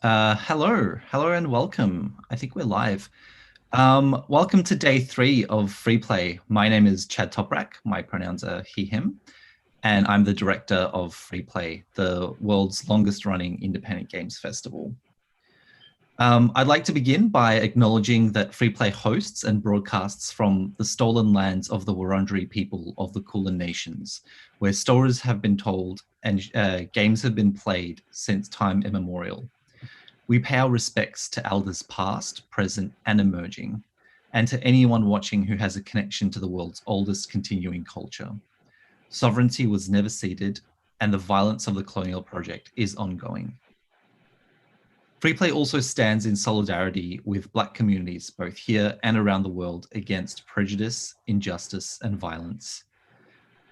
Hello and welcome. I think we're live. Welcome to day 3 of Freeplay. My name is Chad Toprak. My pronouns are he, him, and I'm the director of Freeplay, the world's longest running independent games festival. I'd like to begin by acknowledging that Freeplay hosts and broadcasts from the stolen lands of the Wurundjeri people of the Kulin Nations, where stories have been told and games have been played since time immemorial. We pay our respects to elders past, present, and emerging, and to anyone watching who has a connection to the world's oldest continuing culture. Sovereignty was never ceded, and the violence of the colonial project is ongoing. Freeplay also stands in solidarity with Black communities, both here and around the world, against prejudice, injustice, and violence.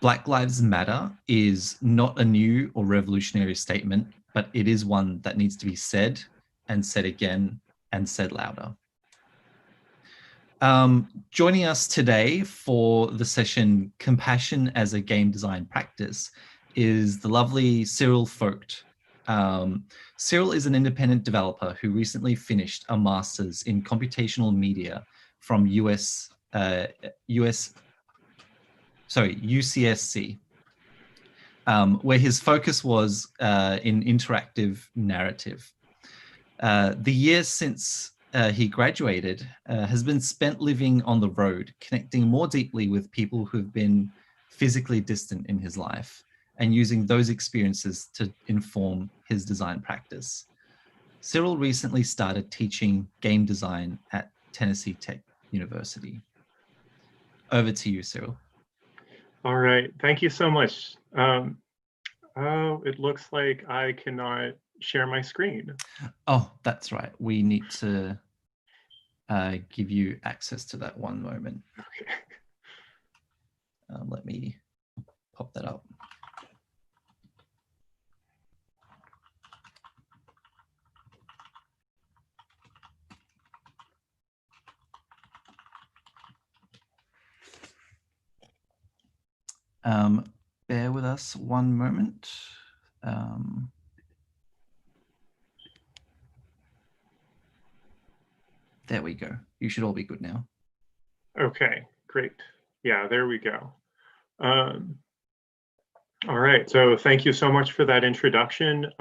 Black Lives Matter is not a new or revolutionary statement, but it is one that needs to be said and said again and said louder. Joining us today for the session Compassion as a Game Design Practice is the lovely Cyril Focht. Cyril is an independent developer who recently finished a master's in computational media from UCSC, where his focus was in interactive narrative. The year since he graduated has been spent living on the road, connecting more deeply with people who've been physically distant in his life and using those experiences to inform his design practice. Cyril recently started teaching game design at Tennessee Tech University. Over to you, Cyril. All right, thank you so much. Oh, it looks like I cannot share my screen. Oh, that's right. We need to give you access to that one moment. Okay. Let me pop that up. Bear with us one moment. There we go. You should all be good now. Okay, great. Yeah, there we go. All right, so thank you so much for that introduction.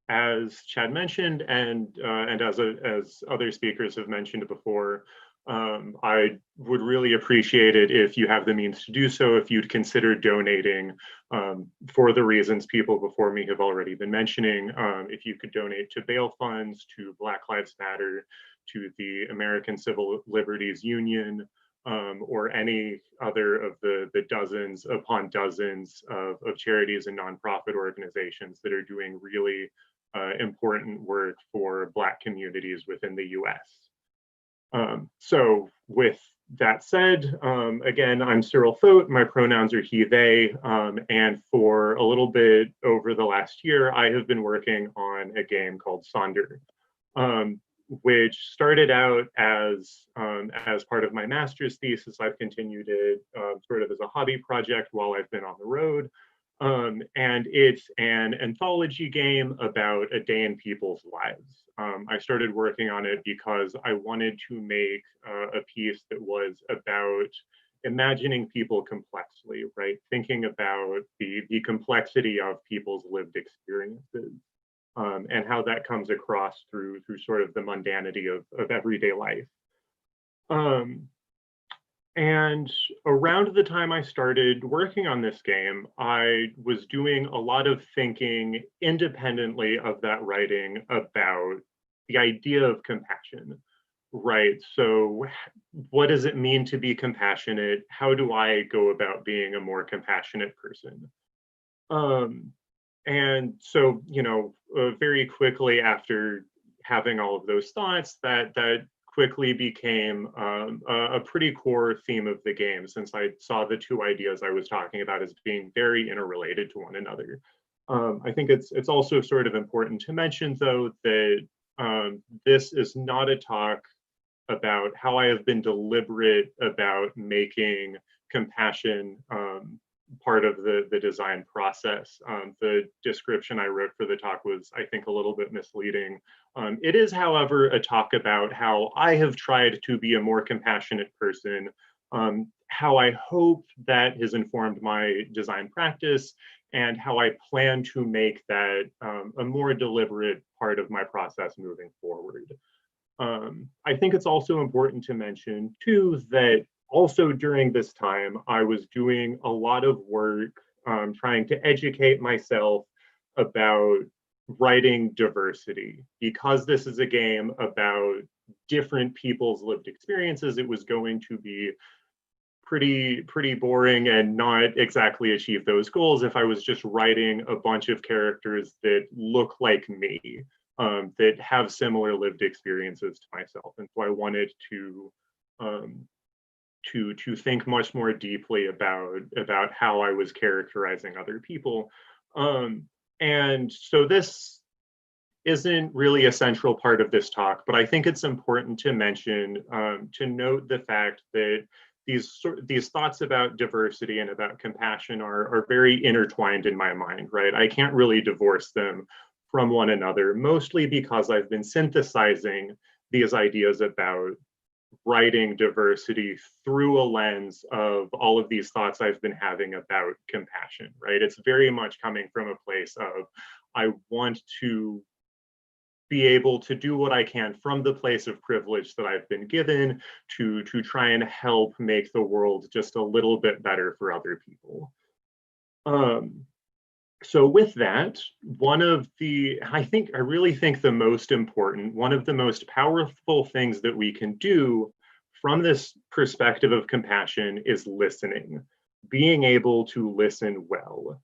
As Chad mentioned, and as other speakers have mentioned before, I would really appreciate it if you have the means to do so, if you'd consider donating for the reasons people before me have already been mentioning. If you could donate to bail funds, to Black Lives Matter, to the American Civil Liberties Union, or any other of the dozens upon dozens of charities and nonprofit organizations that are doing really important work for Black communities within the US. So with that said, again, I'm Cyril Focht, my pronouns are he, they, and for a little bit over the last year, I have been working on a game called Sonder, which started out as part of my master's thesis. I've continued it sort of as a hobby project while I've been on the road. And it's an anthology game about a day in people's lives. I started working on it because I wanted to make a piece that was about imagining people complexly, right? Thinking about the complexity of people's lived experiences. And how that comes across through sort of the mundanity of everyday life. And around the time I started working on this game, I was doing a lot of thinking independently of that writing about the idea of compassion, right? So what does it mean to be compassionate? How do I go about being a more compassionate person? And so, you know, very quickly after having all of those thoughts, that quickly became a pretty core theme of the game, since I saw the two ideas I was talking about as being very interrelated to one another. I think it's also sort of important to mention, though, that this is not a talk about how I have been deliberate about making compassion part of the design process. The description I wrote for the talk was, I think, a little bit misleading. It is, however, a talk about how I have tried to be a more compassionate person, how I hope that has informed my design practice, and how I plan to make that a more deliberate part of my process moving forward. I think it's also important to mention, too, that also during this time, I was doing a lot of work trying to educate myself about writing diversity. Because this is a game about different people's lived experiences, it was going to be pretty boring and not exactly achieve those goals if I was just writing a bunch of characters that look like me, that have similar lived experiences to myself. And so I wanted to think much more deeply about how I was characterizing other people. And so this isn't really a central part of this talk, but I think it's important to mention, to note the fact that these thoughts about diversity and about compassion are very intertwined in my mind, right? I can't really divorce them from one another, mostly because I've been synthesizing these ideas about writing diversity through a lens of all of these thoughts I've been having about compassion, right? It's very much coming from a place of, I want to be able to do what I can from the place of privilege that I've been given to try and help make the world just a little bit better for other people. So with that, I really think the most important, one of the most powerful things that we can do from this perspective of compassion is listening, being able to listen well.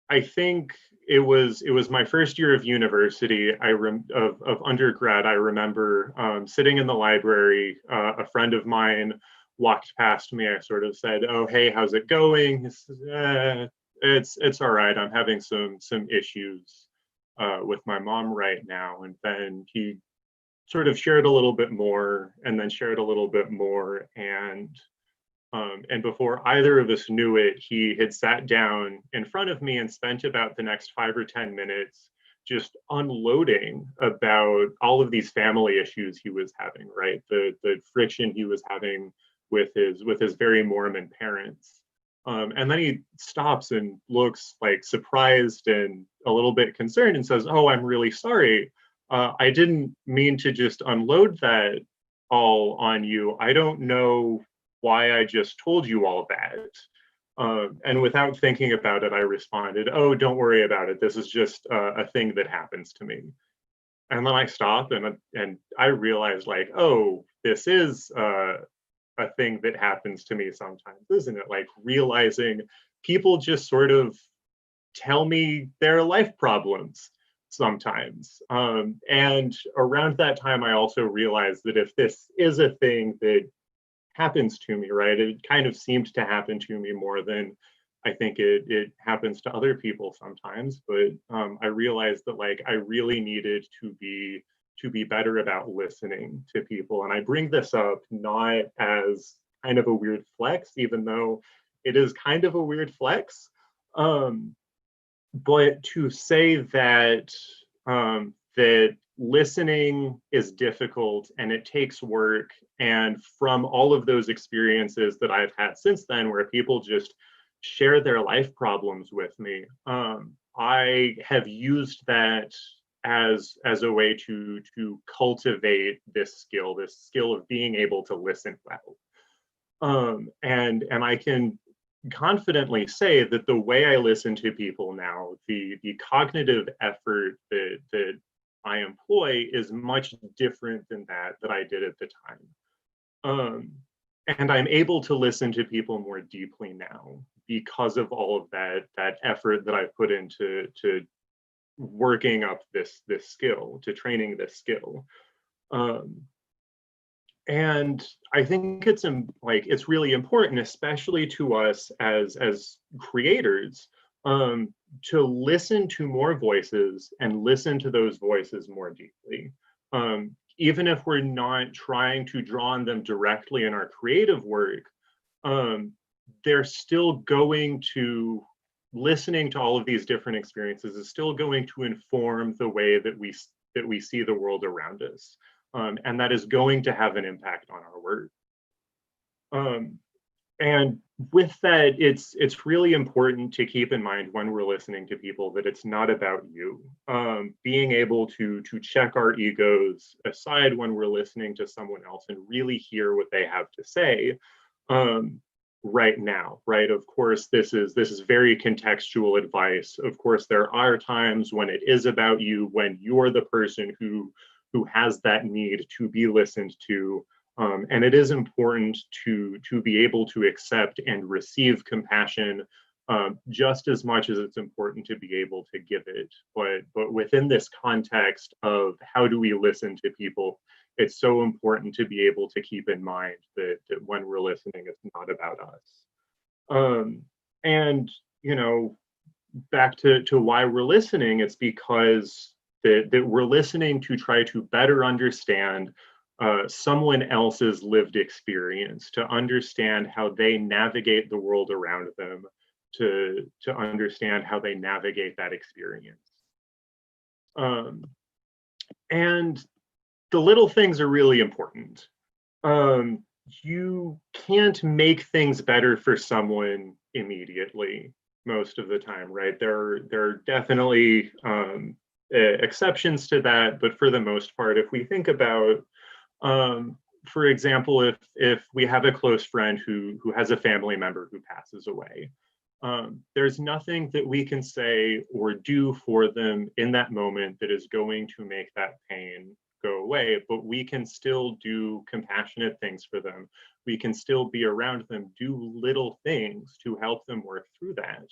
I think it was my first year of university, of undergrad. I remember sitting in the library. A friend of mine walked past me. I sort of said, "Oh, hey, how's it going?" He says, it's all right. I'm having some issues with my mom right now." And then he sort of shared a little bit more, and then shared a little bit more, and before either of us knew it, he had sat down in front of me and spent about the next 5 or 10 minutes just unloading about all of these family issues he was having, right? The friction he was having with his very Mormon parents. And then he stops and looks like surprised and a little bit concerned and says, "Oh, I'm really sorry. I didn't mean to just unload that all on you. I don't know why I just told you all that." And without thinking about it, I responded, "Oh, don't worry about it. This is just a thing that happens to me." And then I stopped and I realized, like, oh, this is a thing that happens to me sometimes, isn't it? Like, realizing people just sort of tell me their life problems sometimes. And around that time, I also realized that if this is a thing that happens to me, right, it kind of seemed to happen to me more than I think it happens to other people sometimes. But I realized that, like, I really needed to be better about listening to people. And I bring this up not as kind of a weird flex, even though it is kind of a weird flex, but to say that that listening is difficult and it takes work. And from all of those experiences that I've had since then, where people just share their life problems with me, I have used that as a way to cultivate this skill of being able to listen well. And I can confidently say that the way I listen to people now, the cognitive effort that I employ is much different than that I did at the time. And I'm able to listen to people more deeply now because of all of that effort that I've put into working up this skill, to training this skill. And I think it's really important, especially to us as creators, to listen to more voices and listen to those voices more deeply. Even if we're not trying to draw on them directly in our creative work, they're still going to, listening to all of these different experiences is still going to inform the way that we see the world around us. And that is going to have an impact on our work. And with that, it's really important to keep in mind when we're listening to people that it's not about you. Being able to check our egos aside when we're listening to someone else and really hear what they have to say right now, right? Of course, this is very contextual advice. Of course, there are times when it is about you, when you're the person who has that need to be listened to. And it is important to be able to accept and receive compassion just as much as it's important to be able to give it. But within this context of how do we listen to people, it's so important to be able to keep in mind that when we're listening, it's not about us. And, you know, back to why we're listening, it's because that we're listening to try to better understand someone else's lived experience, to understand how they navigate the world around them, to understand how they navigate that experience. And the little things are really important. You can't make things better for someone immediately most of the time, right? There are definitely exceptions to that, but for the most part, if we think about for example, if we have a close friend who has a family member who passes away, there's nothing that we can say or do for them in that moment that is going to make that pain go away, but we can still do compassionate things for them. We can still be around them, do little things to help them work through that.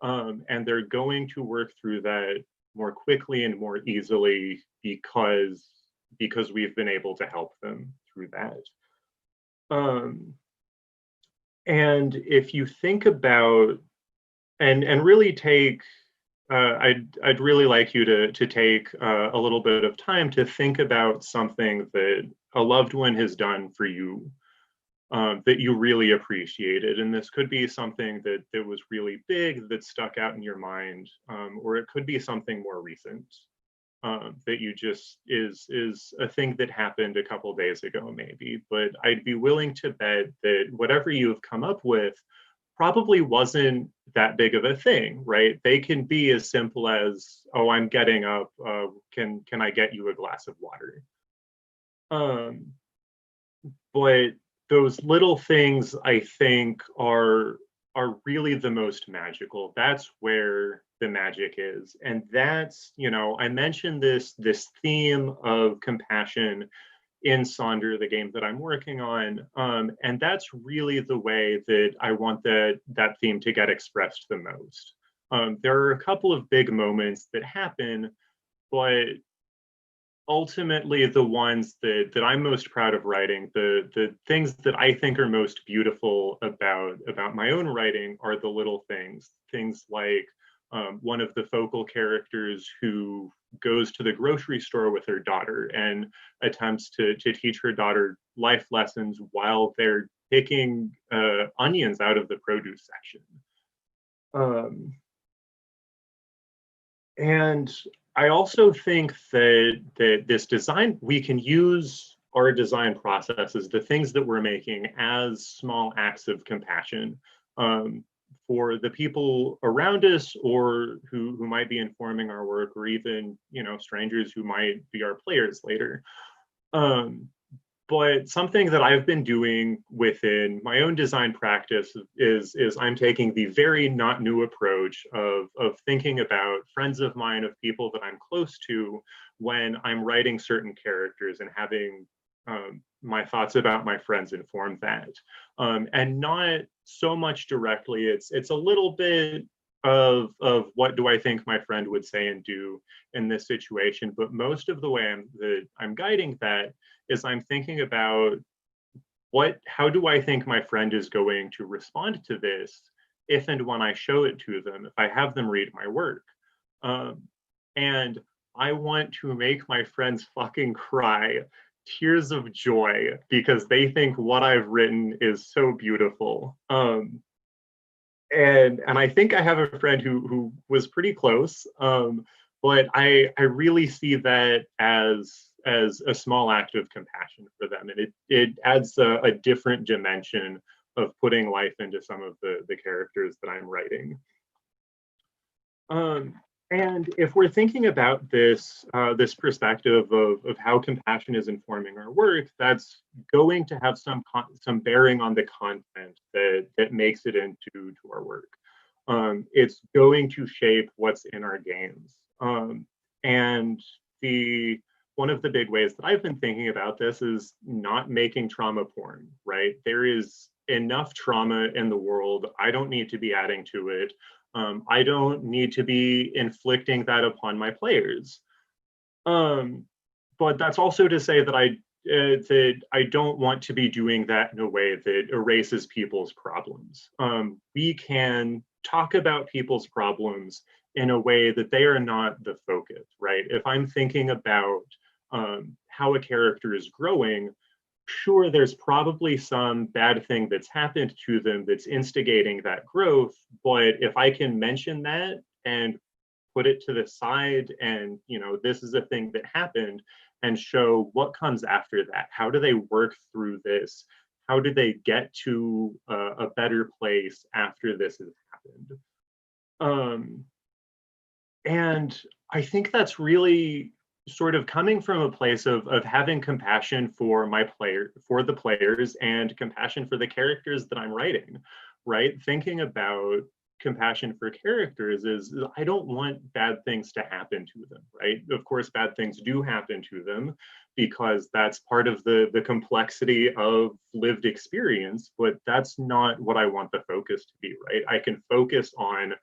And they're going to work through that more quickly and more easily because we've been able to help them through that. And if you think about and really take, I'd really like you to take a little bit of time to think about something that a loved one has done for you that you really appreciated. And this could be something that was really big that stuck out in your mind, or it could be something more recent. That you just is a thing that happened a couple days ago maybe, but I'd be willing to bet that whatever you've come up with probably wasn't that big of a thing, right? They can be as simple as, oh, I'm getting up, can I get you a glass of water? But those little things I think are really the most magical. That's where the magic is. And that's, you know, I mentioned this theme of compassion in Sonder, the game that I'm working on. And that's really the way that I want that theme to get expressed the most. There are a couple of big moments that happen, but ultimately the ones that I'm most proud of writing, the things that I think are most beautiful about my own writing are the little things like one of the focal characters who goes to the grocery store with her daughter and attempts to teach her daughter life lessons while they're picking onions out of the produce section. And I also think that this design, we can use our design processes, the things that we're making, as small acts of compassion for the people around us, or who might be informing our work, or even, you know, strangers who might be our players later. But something that I've been doing within my own design practice is I'm taking the very not new approach of thinking about friends of mine, of people that I'm close to, when I'm writing certain characters and having my thoughts about my friends inform that. And not so much directly, it's a little bit of what do I think my friend would say and do in this situation, but most of the way I'm guiding that is I'm thinking about how do I think my friend is going to respond to this if and when I show it to them, if I have them read my work. And I want to make my friends fucking cry tears of joy because they think what I've written is so beautiful. and I think I have a friend who was pretty close, but I really see that as a small act of compassion for them, and it adds a different dimension of putting life into some of the characters that I'm writing. Um, and if we're thinking about this perspective of how compassion is informing our work, that's going to have some bearing on the content that makes it into our work. It's going to shape what's in our games. And the one of the big ways that I've been thinking about this is not making trauma porn, right? There is enough trauma in the world. I don't need to be adding to it. I don't need to be inflicting that upon my players. But that's also to say that I don't want to be doing that in a way that erases people's problems. We can talk about people's problems in a way that they are not the focus, right? If I'm thinking about how a character is growing, sure, there's probably some bad thing that's happened to them that's instigating that growth. But if I can mention that and put it to the side and, this is a thing that happened, and show what comes after that. How do they work through this? How do they get to a better place after this has happened? And I think that's really sort of coming from a place of having compassion for the players, and compassion for the characters that I'm writing, right? Thinking about compassion for characters is I don't want bad things to happen to them, right? Of course, bad things do happen to them because that's part of the complexity of lived experience, but that's not what I want the focus to be, right? I can focus on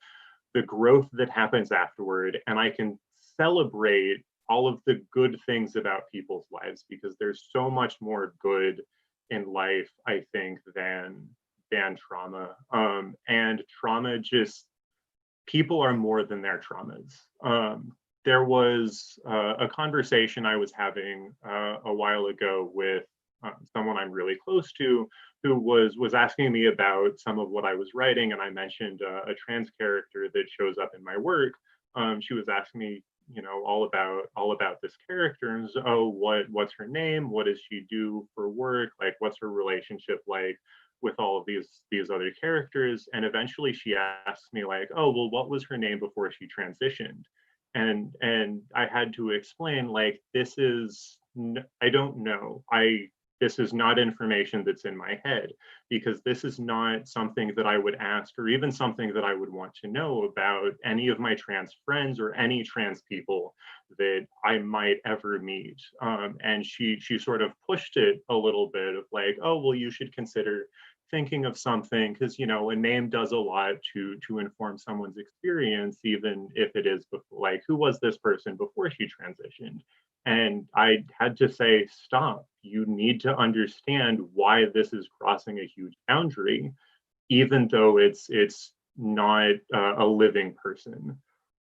the growth that happens afterward, and I can celebrate all of the good things about people's lives, because there's so much more good in life, I think, than trauma. And trauma, just people are more than their traumas. There was a conversation I was having a while ago with someone I'm really close to, who was asking me about some of what I was writing, and I mentioned a trans character that shows up in my work. She was asking me, all about this character, and oh, what's her name? What does she do for work? Like, what's her relationship like with all of these other characters? And eventually, she asked me like, oh, well, what was her name before she transitioned? And I had to explain like, I don't know. This is not information that's in my head, because this is not something that I would ask, or even something that I would want to know about any of my trans friends or any trans people that I might ever meet. And she sort of pushed it a little bit of like, oh, well, you should consider thinking of something, because a name does a lot to inform someone's experience, even if it is before, like, who was this person before she transitioned? And I had to say, stop. You need to understand why this is crossing a huge boundary, even though it's not a living person.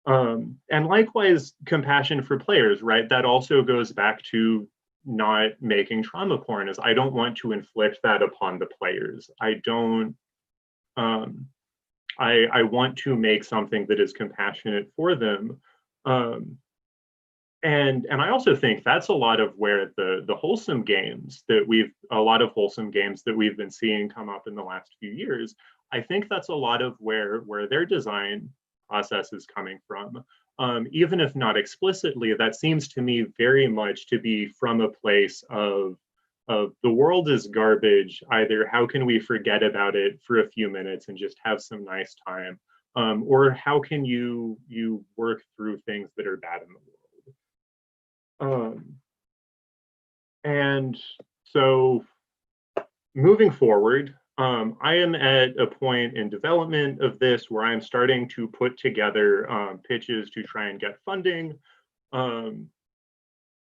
And likewise, compassion for players, right? That also goes back to not making trauma porn, is I don't want to inflict that upon the players. I don't, I want to make something that is compassionate for them. And I also think that's a lot of where the wholesome games that we've been seeing come up in the last few years. I think that's a lot of where their design process is coming from. Even if not explicitly, that seems to me very much to be from a place of the world is garbage. Either how can we forget about it for a few minutes and just have some nice time, or how can you work through things that are bad in the world. And so moving forward, I am at a point in development of this where I'm starting to put together pitches to try and get funding. And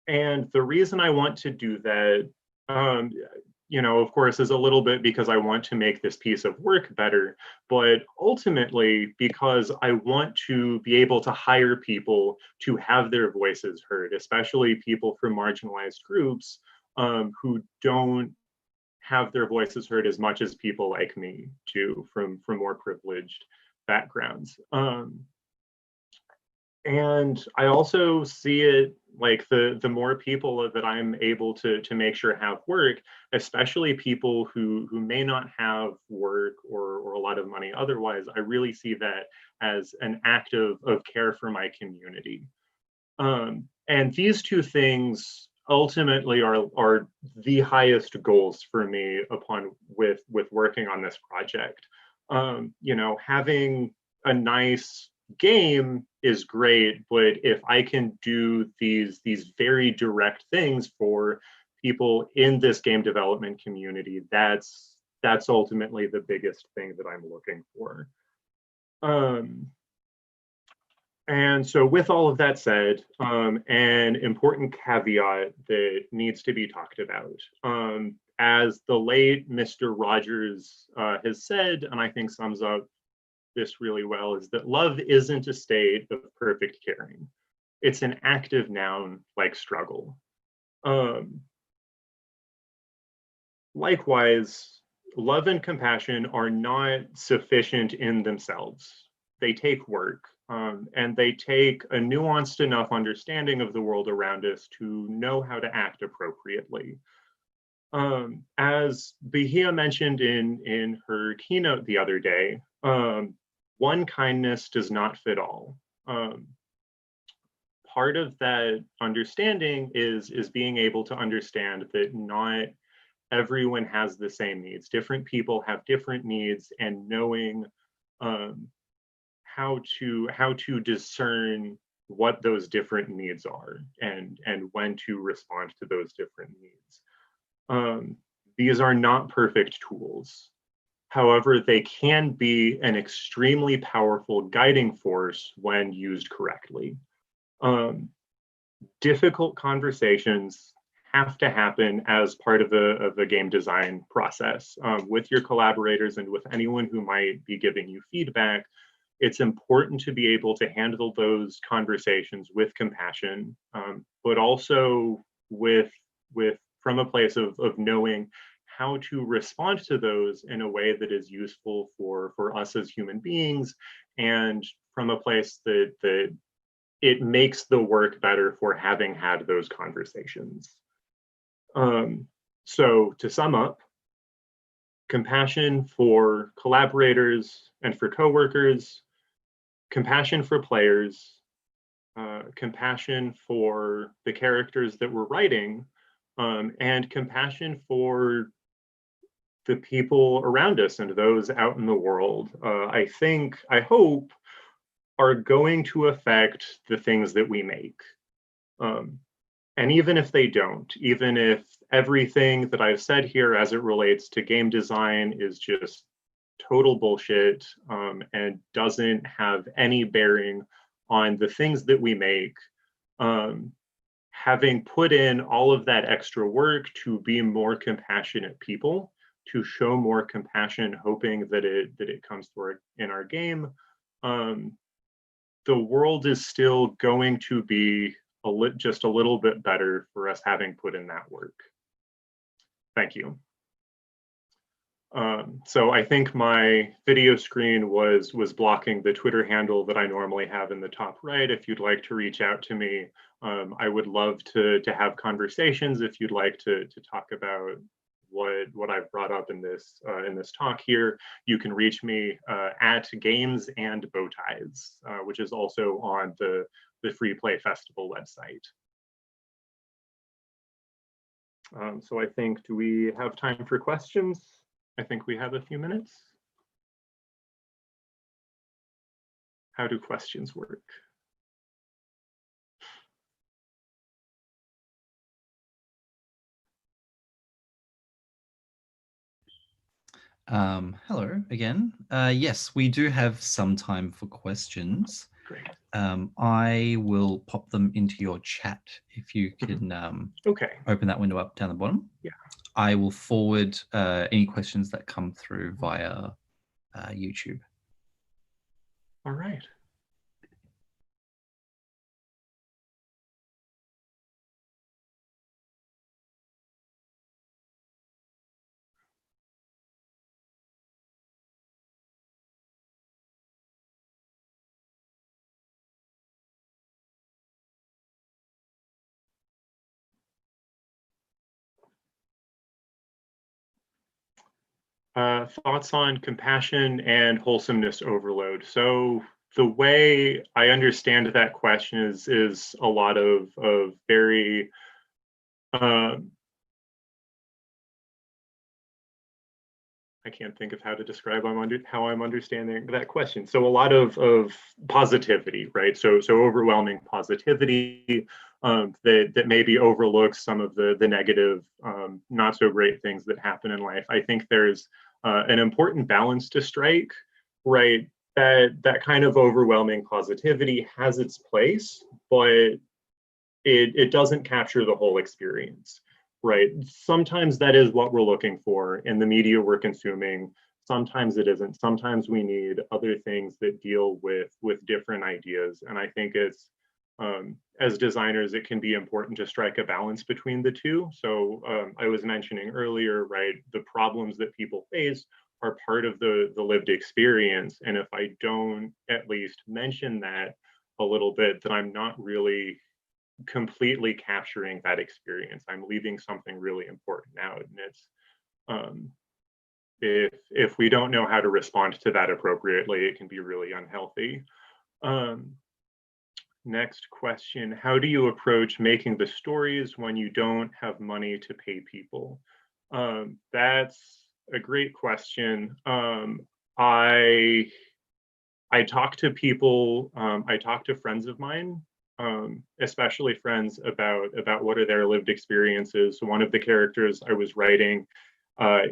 the reason I want to do that, of course, is a little bit because I want to make this piece of work better, but ultimately because I want to be able to hire people to have their voices heard, especially people from marginalized groups who don't have their voices heard as much as people like me do from more privileged backgrounds. And I also see it like the more people that I'm able to make sure have work, especially people who may not have work or a lot of money otherwise, I really see that as an act of care for my community. And these two things ultimately are the highest goals for me upon with working on this project. You know, having a nice game is great, but if I can do these very direct things for people in this game development community, that's ultimately the biggest thing that I'm looking for. And so with all of that said, an important caveat that needs to be talked about, as the late Mr. Rogers has said, and I think sums up this really well, is that love isn't a state of perfect caring. It's an active noun like struggle. Likewise, love and compassion are not sufficient in themselves. They take work, and they take a nuanced enough understanding of the world around us to know how to act appropriately. As Bahia mentioned in her keynote the other day, one kindness does not fit all. Part of that understanding is being able to understand that not everyone has the same needs. Different people have different needs, and knowing how to discern what those different needs are and when to respond to those different needs. These are not perfect tools. However, they can be an extremely powerful guiding force when used correctly. Difficult conversations have to happen as part of a game design process with your collaborators and with anyone who might be giving you feedback. It's important to be able to handle those conversations with compassion, but also from a place of knowing how to respond to those in a way that is useful for us as human beings, and from a place that it makes the work better for having had those conversations. So to sum up, compassion for collaborators and for coworkers, compassion for players, compassion for the characters that we're writing, and compassion for the people around us and those out in the world, I hope, are going to affect the things that we make. And even if they don't, even if everything that I've said here as it relates to game design is just total bullshit, and doesn't have any bearing on the things that we make, having put in all of that extra work to be more compassionate people, to show more compassion, hoping that it comes through in our game, the world is still going to be just a little bit better for us having put in that work. Thank you. So I think my video screen was blocking the Twitter handle that I normally have in the top right. If you'd like to reach out to me, I would love to have conversations. If you'd like to talk about what I've brought up in this talk here, you can reach me at Games and Bowties, which is also on the Freeplay Festival website. So I think, do we have time for questions? I think we have a few minutes. How do questions work? Hello again. Yes, we do have some time for questions. Great. I will pop them into your chat if you can okay. Open that window up down the bottom. Yeah. I will forward any questions that come through via YouTube. All right. Thoughts on compassion and wholesomeness overload. So the way I understand that question is a lot of very I can't think of how to describe how I'm understanding that question. So a lot of positivity, right? So overwhelming positivity that maybe overlooks some of the negative, not so great things that happen in life. I think there's an important balance to strike, right? That kind of overwhelming positivity has its place, but it doesn't capture the whole experience, right? Sometimes that is what we're looking for in the media we're consuming. Sometimes it isn't. Sometimes we need other things that deal with different ideas. And I think it's as designers, it can be important to strike a balance between the two. So I was mentioning earlier, right, the problems that people face are part of the lived experience. And if I don't at least mention that a little bit, then I'm not really completely capturing that experience. I'm leaving something really important out, and it's if we don't know how to respond to that appropriately, it can be really unhealthy. Next question: how do you approach making the stories when you don't have money to pay people? That's a great question. I talk to people. I talk to friends of mine, especially friends, about what are their lived experiences. So one of the characters I was writing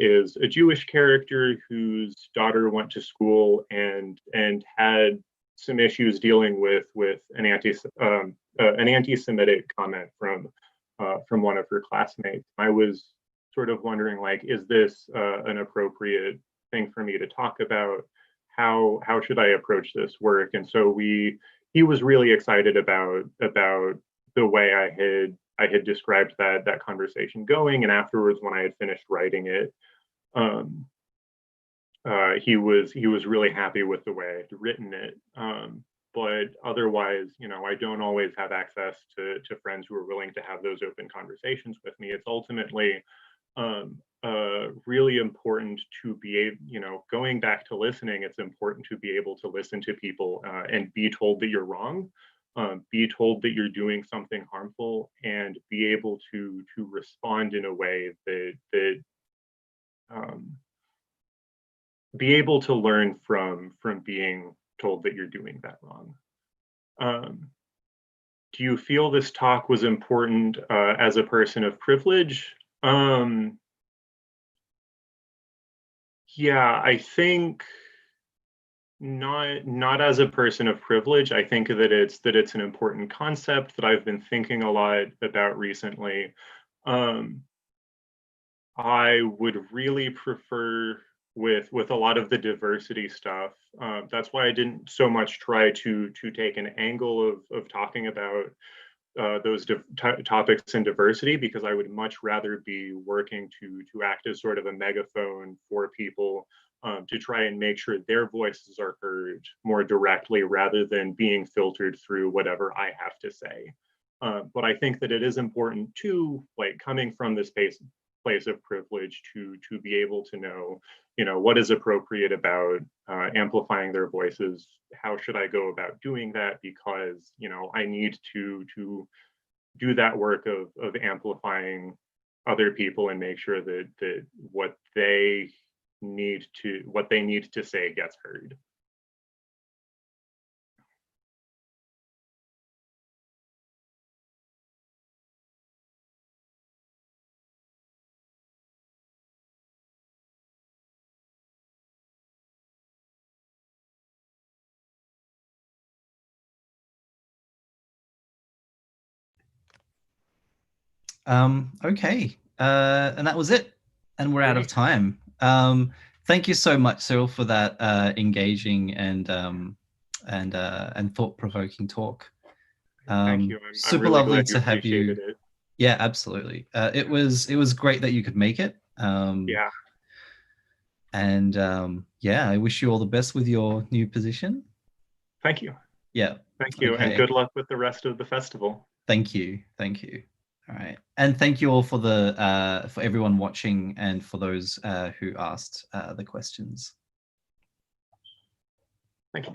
is a Jewish character whose daughter went to school and had some issues dealing with an anti-Semitic comment from one of her classmates. I was sort of wondering, like, is this an appropriate thing for me to talk about? How should I approach this work? And so he was really excited about the way I had described that conversation going. And afterwards, when I had finished writing it, he was really happy with the way I'd written it. But otherwise, I don't always have access to friends who are willing to have those open conversations with me. It's ultimately really important to be able, going back to listening, it's important to be able to listen to people and be told that you're wrong, be told that you're doing something harmful, and be able to respond in a way that be able to learn from being told that you're doing that wrong. Do you feel this talk was important as a person of privilege? Yeah, I think not as a person of privilege. I think that it's an important concept that I've been thinking a lot about recently. I would really prefer with a lot of the diversity stuff. That's why I didn't so much try to take an angle of talking about those topics in diversity, because I would much rather be working to act as sort of a megaphone for people, to try and make sure their voices are heard more directly rather than being filtered through whatever I have to say. But I think that it is important to, like, coming from this place of privilege, to be able to know, what is appropriate about amplifying their voices. How should I go about doing that? Because I need to do that work of amplifying other people and make sure that what they need to say gets heard. Okay, and that was it, and we're out of Great. time. Thank you so much, Cyril, for that engaging and thought-provoking talk. Thank you. I'm Super really lovely glad you to have you. appreciated it. Yeah, absolutely. It was great that you could make it. Yeah. And yeah, I wish you all the best with your new position. Thank you. Yeah. Thank you. And Okay. good luck with the rest of the festival. Thank you. Thank you. All right, and thank you all for the for everyone watching and for those who asked the questions. Thank you.